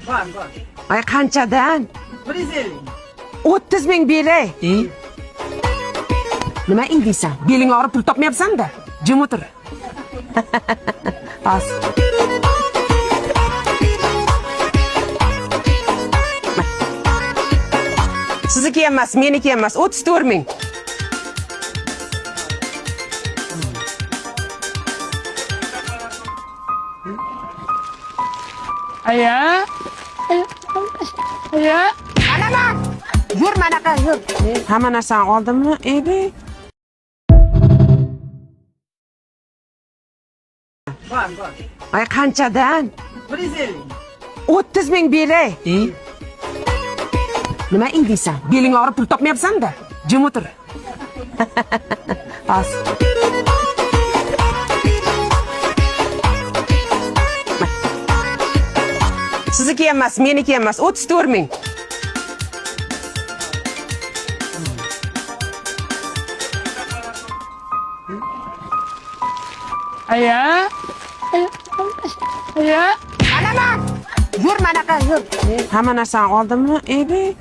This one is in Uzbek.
Bor. Ay qanchadan? 150. 30 ming beray. Nima indiysan? Beling og'rib pul topmayapsan-da. Jim o'tir. Pas. Sizniki emas, meniki emas. 34 ming. Aya. Ana bak. Yur manaqa, yur. Hamma narsani oldimmi? Edi. Bor. Ay qanchadan? 150. 30 ming beray. Nima indiysan? Beling og'rib pul topmayapsan-da. Jim o'tir. Pas. Sizniki emas, meniki emas. 34 ming. Aya. Ana bak. Yur manaqa, yur. Hamma narsani oldimmi? Edi.